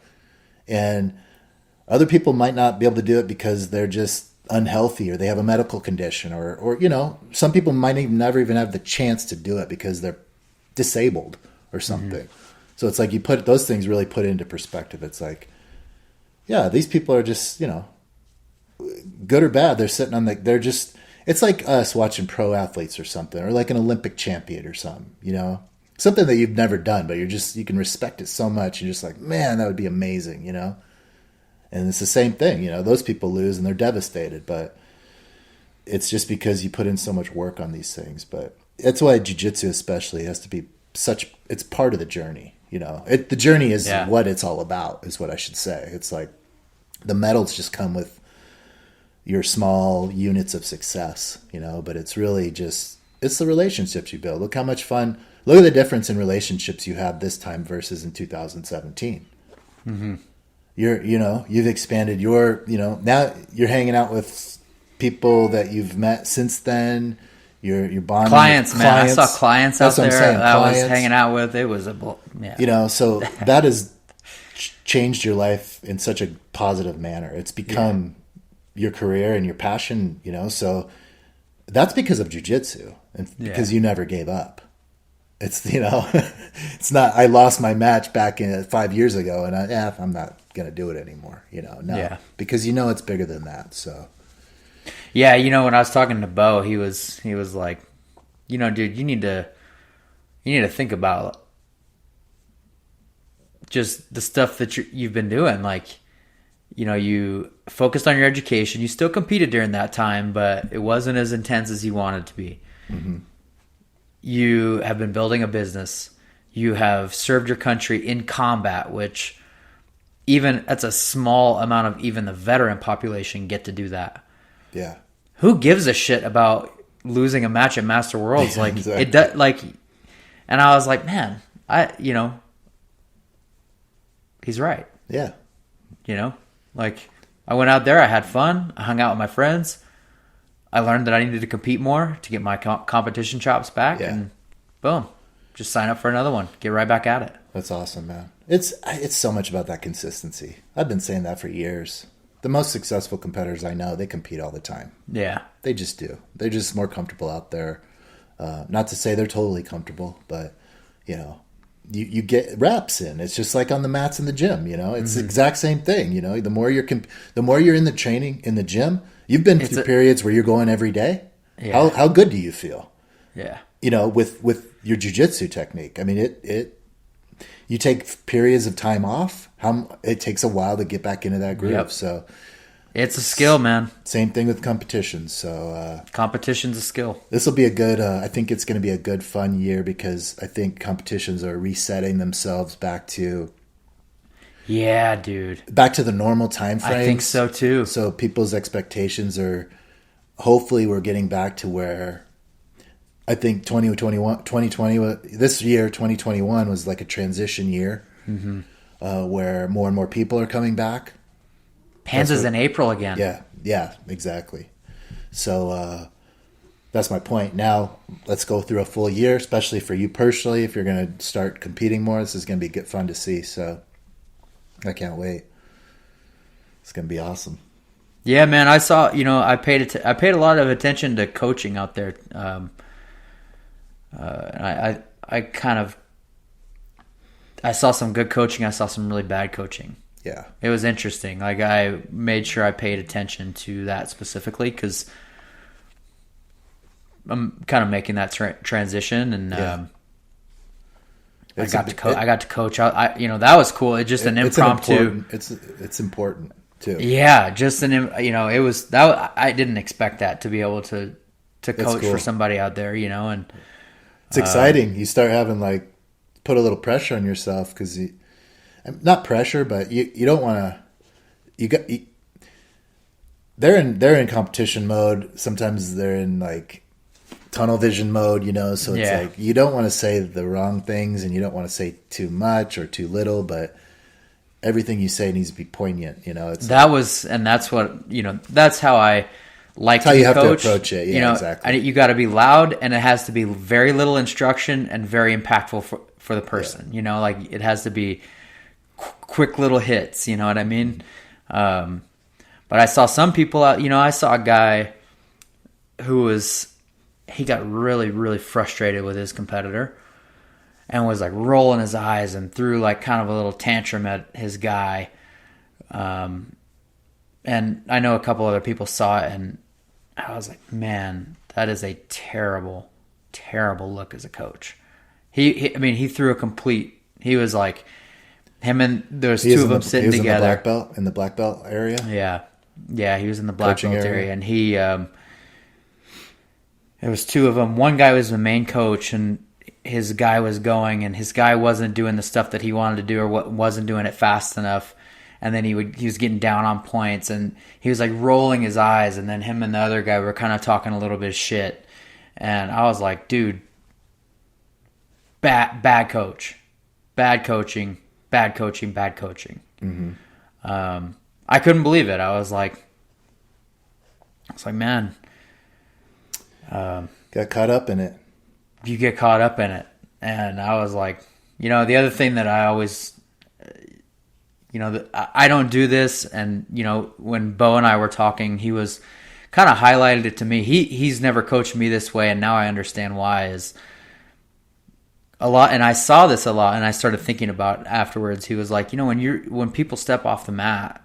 and other people might not be able to do it because they're just unhealthy, or they have a medical condition, or you know, some people might never even have the chance to do it because they're disabled or something. Mm-hmm. So it's like you put those things really put into perspective. It's like, yeah, these people are just, you know, good or bad. They're sitting on they're just. It's like us watching pro athletes or something, or like an Olympic champion or something, you know, something that you've never done, but you can respect it so much. You're just like, man, that would be amazing, you know? And it's the same thing, you know, those people lose and they're devastated, but it's just because you put in so much work on these things. But that's why jiu-jitsu especially has to be it's part of the journey. The journey is what it's all about, is what I should say. It's like the medals just come with your small units of success, but it's really just, it's the relationships you build. Look how much fun, look at the difference in relationships you have this time versus in 2017. Mm-hmm. You've expanded now you're hanging out with people that you've met since then. You're bonding clients, with man. clients. I saw clients out there that I was hanging out with. It was so that has changed your life in such a positive manner. It's become your career and your passion, so that's because of jiu-jitsu and because you never gave up. It's, it's not, I lost my match back 5 years ago and I'm not going to do it anymore, because it's bigger than that. So. Yeah. When I was talking to Bo, he was like, dude, you need to think about just the stuff that you've been doing. Like, you focused on your education. You still competed during that time, but it wasn't as intense as you wanted to be. Mm-hmm. You have been building a business. You have served your country in combat, which that's a small amount of even the veteran population get to do that. Yeah. Who gives a shit about losing a match at Master Worlds? Like exactly. It does. Like, and I was like, man, he's right. Yeah. Like, I went out there, I had fun, I hung out with my friends, I learned that I needed to compete more to get my competition chops back, and boom, just sign up for another one, get right back at it. That's awesome, man. It's so much about that consistency. I've been saying that for years. The most successful competitors I know, they compete all the time. Yeah. They just do. They're just more comfortable out there. Not to say they're totally comfortable, but, you get reps in. It's just like on the mats in the gym, it's the exact same thing. The more you're in the training in the gym, you've been through periods where you're going every day. Yeah. How good do you feel? Yeah. With your jiu-jitsu technique. I mean, you take periods of time off. It takes a while to get back into that groove. Yep. So it's a skill, man. Same thing with competitions. So competition's a skill. This will be a good. I think it's going to be a good, fun year because I think competitions are resetting themselves back to. Yeah, dude. Back to the normal time frame. I think so too. So people's expectations are. Hopefully, we're getting back to where. I think 2020, this year, 2021 was like a transition year, where more and more people are coming back. Panza's in April again. Yeah, exactly. So that's my point. Now, let's go through a full year, especially for you personally. If you're going to start competing more, this is going to be good fun to see. So I can't wait. It's going to be awesome. Yeah, man. I saw. I paid a lot of attention to coaching out there. I saw some good coaching. I saw some really bad coaching. Yeah. It was interesting. Like, I made sure I paid attention to that specifically because I'm kind of making that transition, and I got to coach out. That was cool. It's just an impromptu. It's important too. Yeah, just it was that. I didn't expect that to be able to coach for somebody out there. And it's exciting. You start having put a little pressure on yourself because not pressure, but you don't want to. They're in competition mode. Sometimes they're in tunnel vision mode, So it's you don't want to say the wrong things, and you don't want to say too much or too little, but everything you say needs to be poignant. It's that's what That's how I like. That's how you have coach. to approach it. Yeah, exactly. You got to be loud, and it has to be very little instruction and very impactful for the person. Yeah. It has to be quick little hits. You know what I mean? But I saw some people out. I saw a guy who he got really, really frustrated with his competitor and was rolling his eyes and threw kind of a little tantrum at his guy. And I know a couple other people saw it, and I was like, man, that is a terrible, terrible look as a coach. He threw a complete. He was him and there's two of them sitting together. In the black belt area. Yeah, he was in the black belt area, and he. There was two of them. One guy was the main coach, and his guy was going, and his guy wasn't doing the stuff that he wanted to do, or wasn't doing it fast enough. And then he was getting down on points, and he was like rolling his eyes. And then him and the other guy were kind of talking a little bit of shit. And I was like, dude, bad coach, bad coaching, bad coaching, bad coaching. Mm-hmm. I couldn't believe it. I was like, man, got caught up in it. You get caught up in it. And I was like, the other thing that I always, I don't do this. And, when Bo and I were talking, he was kind of highlighted it to me. He's never coached me this way. And now I understand why is a lot. And I saw this a lot, and I started thinking about afterwards. He was like, when people step off the mat,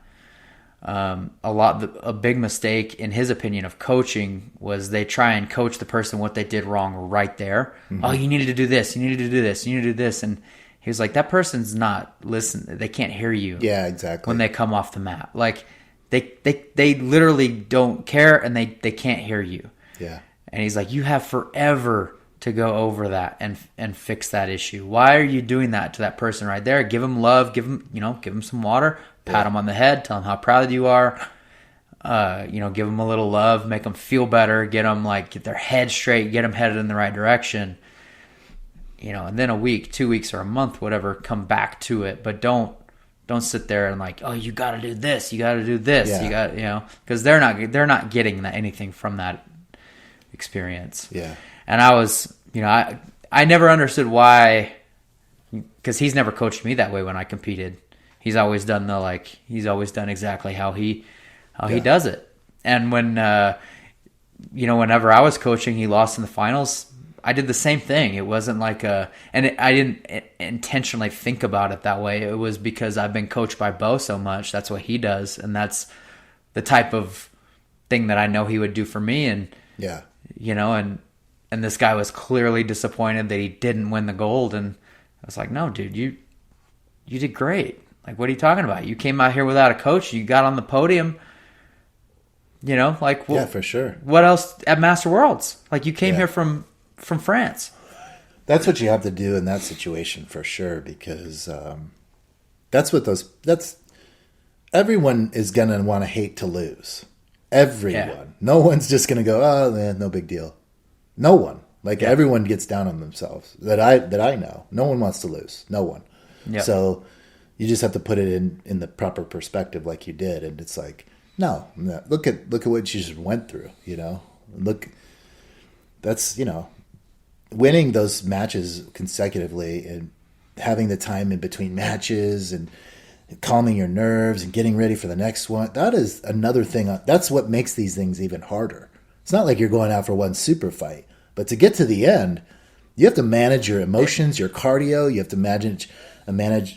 a big mistake in his opinion of coaching was they try and coach the person what they did wrong right there. Mm-hmm. Oh, you needed to do this. You needed to do this. You needed to do this. And he was like, that person's not listening. They can't hear you. Yeah, exactly. When they come off the mat, like they literally don't care, and they can't hear you. Yeah. And he's like, you have forever to go over that and fix that issue. Why are you doing that to that person right there? Give them love. Give them some water. Pat them on the head, tell them how proud you are, give them a little love, make them feel better, get their head straight, get them headed in the right direction, and then a week, 2 weeks, or a month, whatever, come back to it. But don't sit there and like, oh, you got to do this, you got to do this, you got, because they're not getting anything from that experience. Yeah. And I was, I never understood why, because he's never coached me that way when I competed. He's always done exactly how he does it. And when, whenever I was coaching, he lost in the finals, I did the same thing. It wasn't like I didn't intentionally think about it that way. It was because I've been coached by Bo so much. That's what he does. And that's the type of thing that I know he would do for me. And, and this guy was clearly disappointed that he didn't win the gold. And I was like, no, dude, you did great. Like, what are you talking about? You came out here without a coach. You got on the podium. Yeah, for sure. What else at Master Worlds? Like, you came here from France. That's what you have to do in that situation for sure, because everyone is gonna want to hate to lose. Everyone. Yeah. No one's just gonna go, oh man, no big deal. No one. Everyone gets down on themselves that I know. No one wants to lose. No one. Yep. So you just have to put it in the proper perspective, like you did, and it's like, no. Look at what you just went through. Look, that's winning those matches consecutively and having the time in between matches and calming your nerves and getting ready for the next one. That is another thing. That's what makes these things even harder. It's not like you're going out for one super fight, but to get to the end, you have to manage your emotions, your cardio. You have to manage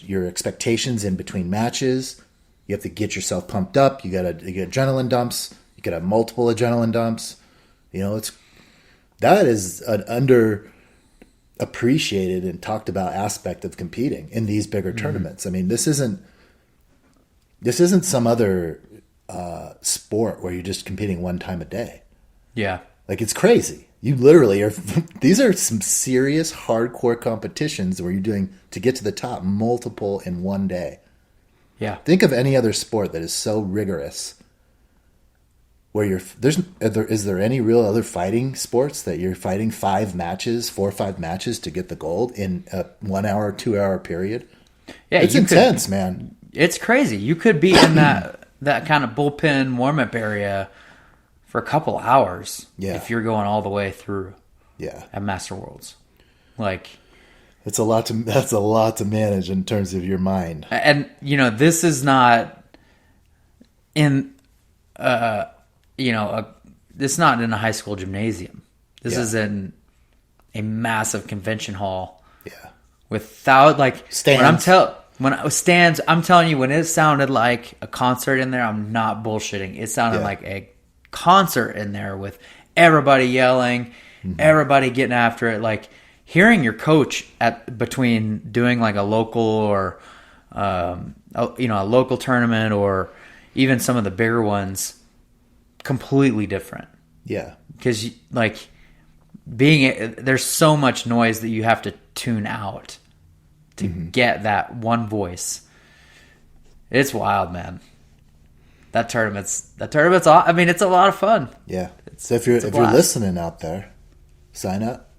your expectations in between matches. You have to get yourself pumped up. You get adrenaline dumps. You could have multiple adrenaline dumps. That is an underappreciated and talked about aspect of competing in these bigger tournaments. I mean, this isn't some other sport where you're just competing one time a day. Yeah. It's crazy. You literally are. These are some serious hardcore competitions where you're doing to get to the top multiple in one day. Yeah. Think of any other sport that is so rigorous. Where is there any real other fighting sports that you're fighting 4 or 5 matches to get the gold in a 1 hour, 2 hour period? Yeah, it's intense, man. It's crazy. You could be in that kind of bullpen warm-up area for a couple hours if you're going all the way through. Yeah. At Master Worlds. That's a lot to manage in terms of your mind. And this is not in it's not in a high school gymnasium. This is in a massive convention hall. Yeah. Without stands. Stands, I'm telling you, when it sounded like a concert in there, I'm not bullshitting. It sounded like a concert in there with everybody yelling, everybody getting after it. Hearing your coach between doing a local or a local tournament or even some of the bigger ones, completely different. Yeah, because there's so much noise that you have to tune out to get that one voice. It's wild, man. That tournament's I mean, it's a lot of fun. Yeah. So if you're listening out there, sign up.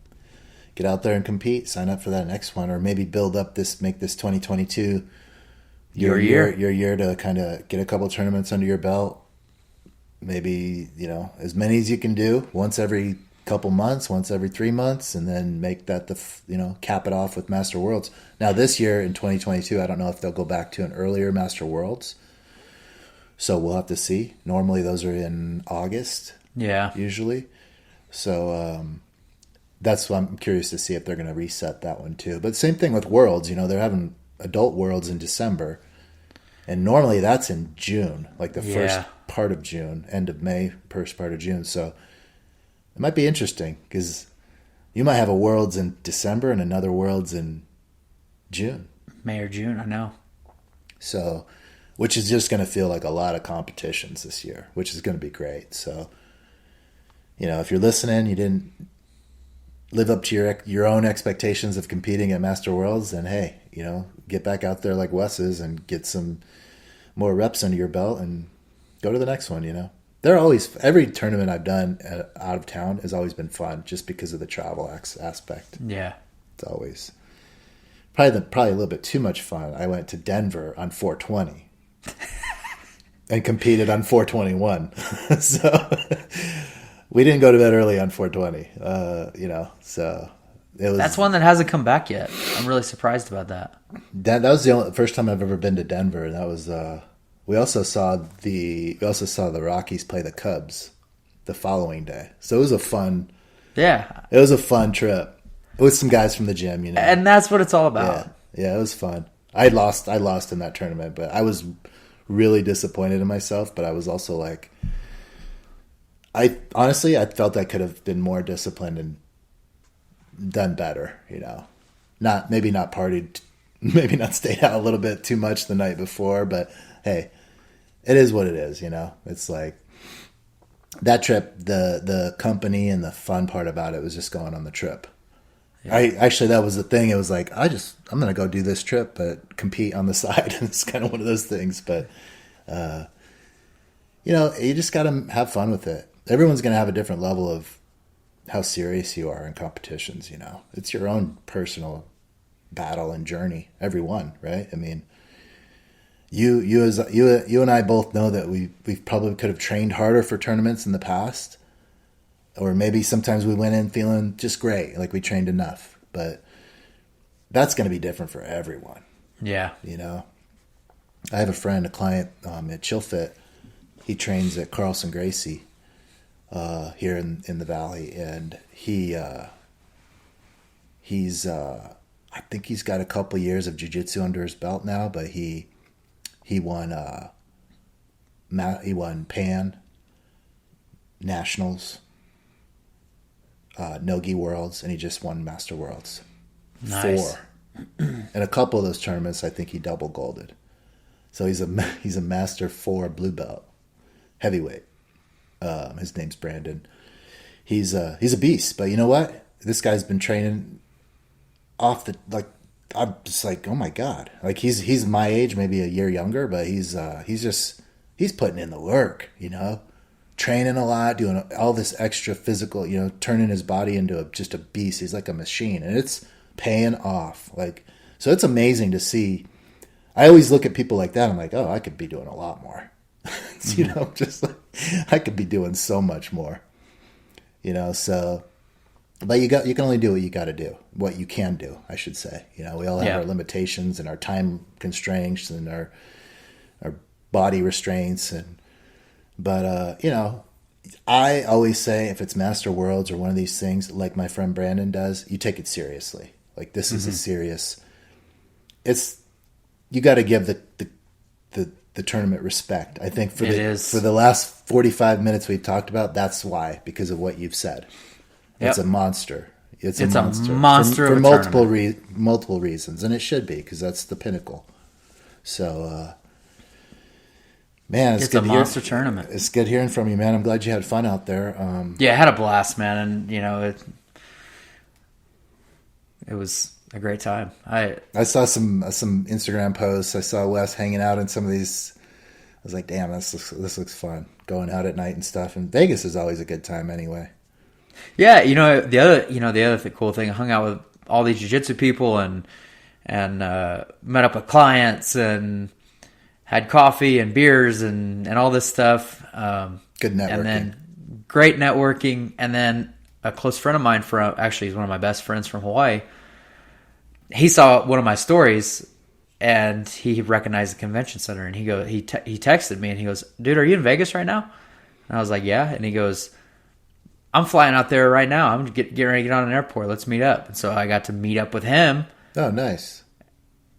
Get out there and compete. Sign up for that next one, or maybe make this 2022 your year to kind of get a couple tournaments under your belt. Maybe, as many as you can do, once every couple months, once every 3 months, and then make that cap it off with Master Worlds. Now this year in 2022, I don't know if they'll go back to an earlier Master Worlds. So we'll have to see. Normally those are in August. Yeah. Usually. So that's why I'm curious to see if they're going to reset that one too. But same thing with Worlds. They're having adult Worlds in December. And normally that's in June, like the first part of June, end of May, first part of June. So it might be interesting because you might have a Worlds in December and another Worlds in June. May or June, I know. So, which is just going to feel like a lot of competitions this year, which is going to be great. So, if you're listening, you didn't live up to your own expectations of competing at Master Worlds, then hey, get back out there like Wes is and get some more reps under your belt and go to the next one. Every tournament I've done out of town has always been fun just because of the travel aspect. Yeah. It's always probably a little bit too much fun. I went to Denver on 420 and competed on 421. So we didn't go to bed early on 420, so it was. That's one that hasn't come back yet. I'm really surprised about that. That was the first time I've ever been to Denver. That was. We also saw the Rockies play the Cubs the following day, so it was a fun. Yeah, it was a fun trip with some guys from the gym, and that's what it's all about. Yeah, it was fun. I lost in that tournament, but I was really disappointed in myself. But I was also like. I felt I could have been more disciplined and done better, maybe not partied, maybe not stayed out a little bit too much the night before, but hey, it is what it is, it's like that trip, the company and the fun part about it was just going on the trip. Yeah. That was the thing. It was like, I'm going to go do this trip, but compete on the side. It's kind of one of those things, but, you just got to have fun with it. Everyone's going to have a different level of how serious you are in competitions. It's your own personal battle and journey. Everyone, right? I mean, you and I both know that we probably could have trained harder for tournaments in the past, or maybe sometimes we went in feeling just great, like we trained enough. But that's going to be different for everyone. Yeah, I have a client at ChillFit. He trains at Carlson Gracie. Here in the Valley, and he's I think he's got a couple years of jiu-jitsu under his belt now, but he won Pan Nationals, Nogi Worlds, and he just won Master Worlds. Nice. 4. And a couple of those tournaments I think he double golded. So he's a Master 4 blue belt, heavyweight. His name's Brandon. He's a beast, but you know what? This guy's been training off the I'm just like, oh my god! Like he's my age, maybe a year younger, but he's putting in the work, training a lot, doing all this extra physical, turning his body into just a beast. He's like a machine, and it's paying off. So it's amazing to see. I always look at people like that. I'm like, oh, I could be doing a lot more. Just like I could be doing so much more, so, but you can only do what you got to do, what you can do, I should say. We all have our limitations and our time constraints and our body restraints. But I always say if it's Master Worlds or one of these things, like my friend Brandon does, you take it seriously. Like this is a serious, you got to give the tournament respect. I think for the last 45 minutes we've talked about, that's why, because of what you've said. Yep. It's a monster. It's a monster for multiple reasons, and it should be, because that's the pinnacle. So, man, it's a monster tournament. It's good hearing from you, man. I'm glad you had fun out there. Yeah, I had a blast, man, and it was a great time. I saw some Instagram posts. I saw Wes hanging out in some of these. I was like, damn, this looks fun. Going out at night and stuff. And Vegas is always a good time anyway. Yeah, the other cool thing, I hung out with all these jiu-jitsu people and met up with clients and had coffee and beers and all this stuff. Good networking. And then great networking. And then a close friend of mine he's one of my best friends from Hawaii. He saw one of my stories and he recognized the convention center, and he texted me and he goes, "Dude, are you in Vegas right now?" And I was like, "Yeah." And he goes, "I'm flying out there right now. I'm getting ready to get on an airport. Let's meet up." And so I got to meet up with him. Oh, nice.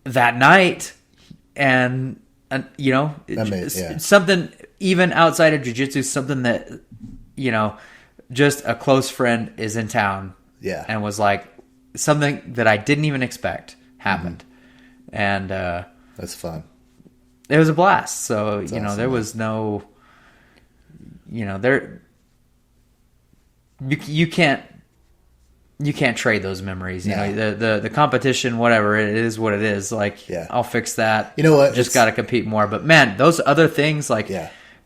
That night. And something even outside of jiu-jitsu, something that, just a close friend is in town. Yeah. And was like, something that I didn't even expect happened. Mm-hmm. And that's fun. It was a blast. So, that's awesome, there was no, you can't trade those memories. You know, the competition, whatever, it is what it is. Like, I'll fix that. You know what? Just got to compete more. But man, those other things, like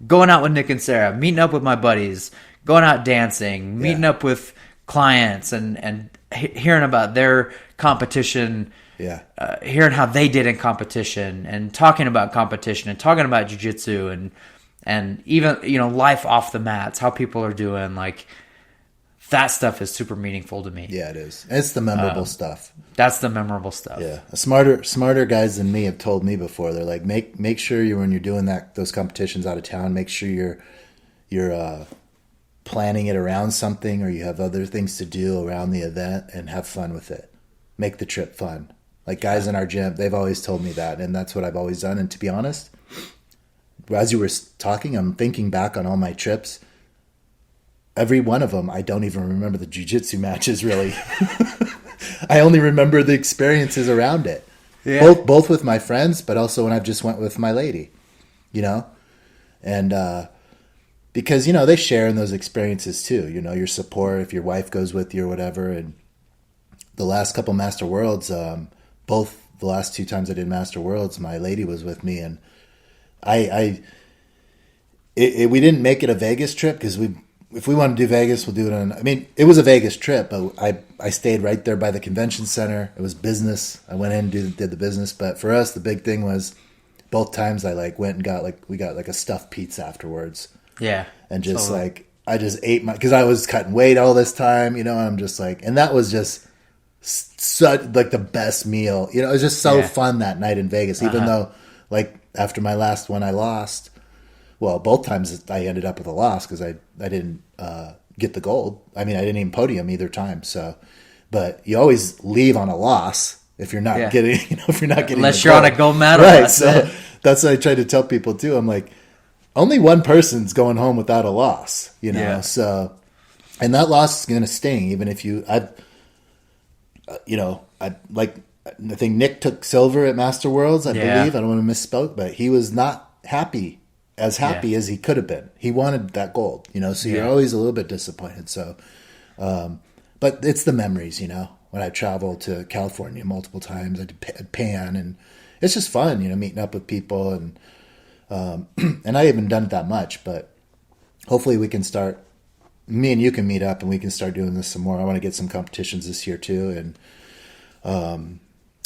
going out with Nick and Sarah, meeting up with my buddies, going out dancing, meeting up with clients, and hearing about their competition. Yeah. Hearing how they did in competition, and talking about competition, and talking about jiu-jitsu, and even, life off the mats, how people are doing, like, that stuff is super meaningful to me. Yeah, it is. It's the memorable stuff. That's the memorable stuff. Yeah. Smarter guys than me have told me before. They're like, make sure when you're doing those competitions out of town, make sure you're planning it around something, or you have other things to do around the event, and have fun with it. Make the trip fun. Like, guys in our gym, they've always told me that, and that's what I've always done. And to be honest, as you were talking, I'm thinking back on all my trips. Every one of them, I don't even remember the jiu-jitsu matches, really. I only remember the experiences around it. Yeah. Both with my friends, but also when I just went with my lady, And because, they share in those experiences too. Your support, if your wife goes with you or whatever. And the last couple Master Worlds, both the last 2 times I did Master Worlds, my lady was with me, and we didn't make it a Vegas trip because if we want to do Vegas, we'll do it it was a Vegas trip, but I stayed right there by the convention center. It was business. I went in and did the business, but for us, the big thing was both times I went and we got a stuffed pizza afterwards. Yeah, and just I just ate because I was cutting weight all this time, and I'm just and that was just such the best meal. It was just so fun that night in Vegas, even though after my last one I lost. Well, both times I ended up with a loss because I didn't get the gold. I didn't even podium either time. So, but you always leave on a loss if you're not getting, if you're not getting unless you're on a gold medal. Right. So that's what I try to tell people too. I'm like, only one person's going home without a loss. Yeah. So, and that loss is going to sting, even if I think Nick took silver at Master Worlds, I believe. I don't want to misspoke, but he was not happy as he could have been. He wanted that gold, so you're always a little bit disappointed. So, but it's the memories, when I traveled to California multiple times, I did Pan, and it's just fun, meeting up with people, and I haven't done it that much, but hopefully we can start, me and you can meet up and we can start doing this some more. I want to get some competitions this year too. And,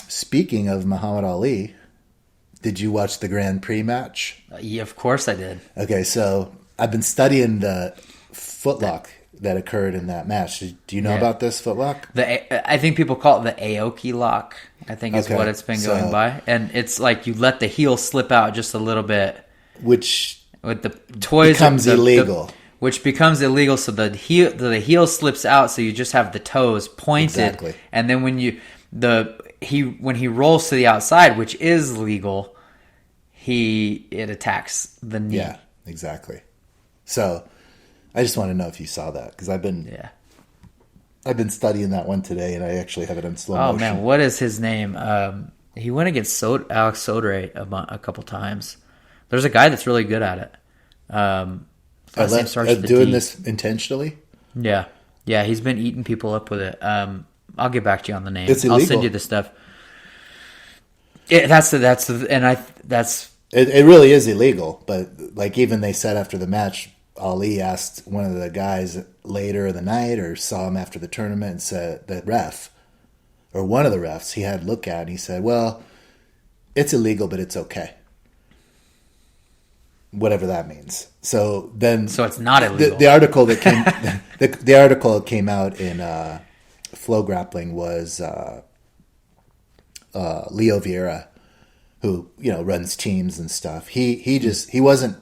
speaking of Muhammad Ali, did you watch the Grand Prix match? Yeah, of course I did. Okay, so I've been studying the footlock that occurred in that match. Do you know about this footlock? I think people call it the Aoki lock, I think is what it's been going by. And it's like you let the heel slip out just a little bit. Which with the toys becomes illegal. Which becomes illegal, so the heel slips out, so you just have the toes pointed. Exactly. And then when he rolls to the outside, which is legal, it attacks the knee. Yeah, exactly. So I just want to know if you saw that, because I've been studying that one today, and I actually have it in slow motion. Oh man, what is his name? He went against Alex Sodre a couple times. There's a guy that's really good at it. Doing this intentionally? Yeah, he's been eating people up with it. I'll get back to you on the name. It's illegal. I'll send you the stuff. It really is illegal. But like even they said after the match, Ali asked one of the guys later in the night or saw him after the tournament and said the ref or one of the refs he had look at and he said, well, it's illegal, but it's okay. Whatever that means. So it's not illegal. The article that came the article that came out in Flow Grappling was Leo Vieira, who runs teams and stuff. He wasn't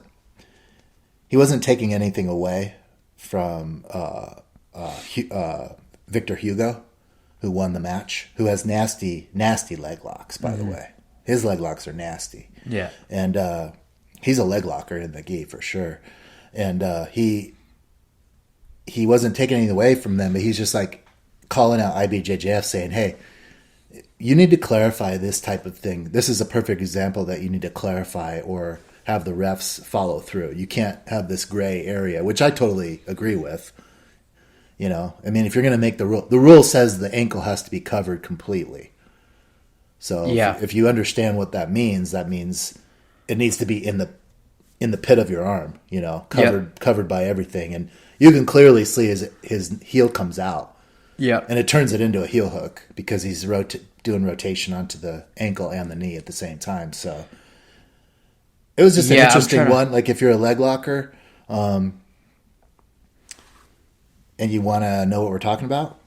taking anything away from Victor Hugo, who won the match, who has nasty leg locks, by the way. His leg locks are nasty. Yeah. And he's a leg locker in the gi for sure. And he wasn't taking anything away from them, but he's just like calling out IBJJF saying, hey, you need to clarify this type of thing. This is a perfect example that you need to clarify or have the refs follow through. You can't have this gray area, which I totally agree with. I mean, if you're going to make the rule says the ankle has to be covered completely. So if you understand what that means it needs to be in the pit of your arm, covered by everything. And you can clearly see his heel comes out. Yeah. And it turns it into a heel hook because he's doing rotation onto the ankle and the knee at the same time. So it was just an interesting one. Like if you're a leg locker and you want to know what we're talking about,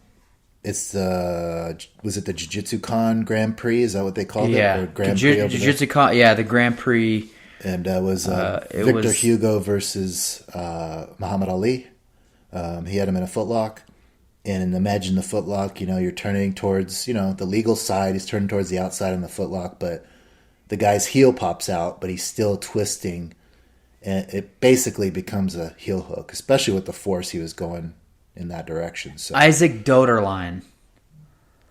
it's was it the Jiu-Jitsu Con Grand Prix? Is that what they called it? Or Grand Prix Jiu-Jitsu Con, the Grand Prix. And it was Victor Hugo versus Muhammad Ali. He had him in a footlock. And imagine the footlock, you're turning towards, the legal side. He's turning towards the outside in the footlock, but the guy's heel pops out, but he's still twisting. And it basically becomes a heel hook, especially with the force he was going in that direction. So Isaac Doderlein.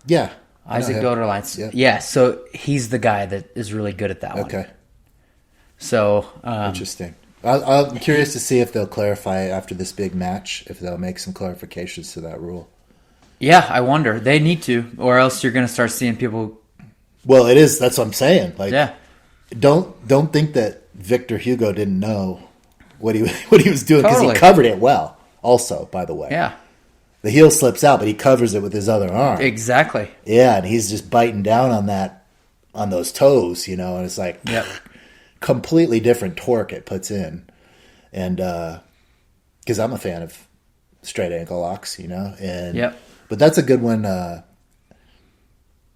Yeah. Isaac Doderlein. Yeah, so he's the guy that is really good at that one. Okay. So interesting. I'm curious to see if they'll clarify after this big match, if they'll make some clarifications to that rule. Yeah, I wonder. They need to, or else you're going to start seeing people. Well, it is. That's what I'm saying. Like, yeah. Don't think that Victor Hugo didn't know what he was doing because Totally. He covered it well. Also, by the way, Yeah. the heel slips out, but he covers it with his other arm. Exactly. Yeah, and he's just biting down on those toes, and it's like. Yep. Completely different torque it puts in, and because I'm a fan of straight ankle locks, and but that's a good one.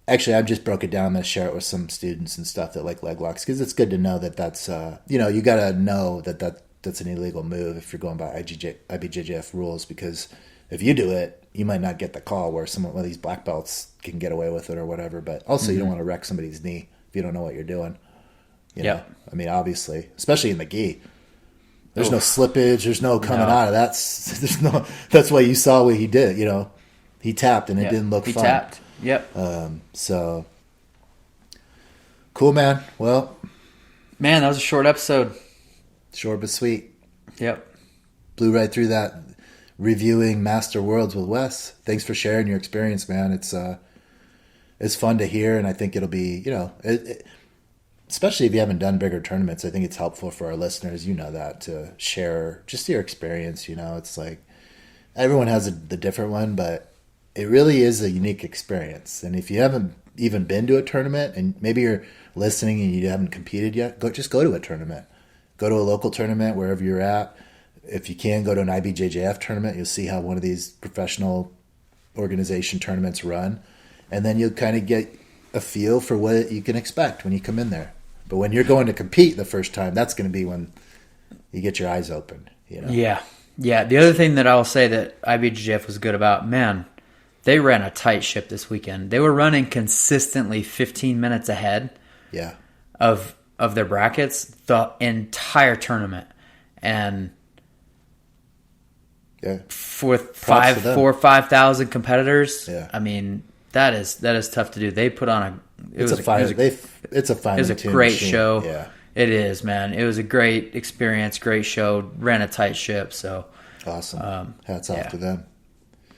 Actually, I've just broke it down. I'm going to share it with some students and stuff that like leg locks because it's good to know that that's you got to know that's an illegal move if you're going by IBJJF rules, because if you do it, you might not get the call where one of these black belts can get away with it or whatever. But also, you don't want to wreck somebody's knee if you don't know what you're doing. I mean, obviously, especially in the gi, there's no slippage. There's no coming out of that. That's why you saw what he did. He tapped and it didn't look fun. He tapped. Yep. So cool, man. Well, that was a short episode. Short but sweet. Yep. Blew right through that. Reviewing Master Worlds with Wes. Thanks for sharing your experience, man. It's fun to hear, and I think it'll be especially if you haven't done bigger tournaments, I think it's helpful for our listeners, that, to share just your experience. It's like everyone has the different one, but it really is a unique experience. And if you haven't even been to a tournament and maybe you're listening and you haven't competed yet, go to a tournament. Go to a local tournament wherever you're at. If you can, go to an IBJJF tournament. You'll see how one of these professional organization tournaments run. And then you'll kind of get a feel for what you can expect when you come in there. But when you're going to compete the first time, that's going to be when you get your eyes open. Yeah. The other thing that I'll say that IBJJF was good about, they ran a tight ship this weekend. They were running consistently 15 minutes ahead. Yeah. Of their brackets the entire tournament, and for 4,000 or 5,000 competitors. Yeah. I mean, that is tough to do. They put on It's a great show. Yeah. It is, man. It was a great experience, great show. Ran a tight ship, so awesome. Hats off to them.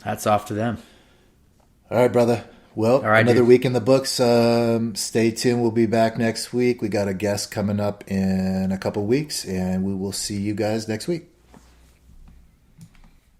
Hats off to them. All right, brother. Well, another week in the books. Stay tuned. We'll be back next week. We got a guest coming up in a couple weeks, and we will see you guys next week.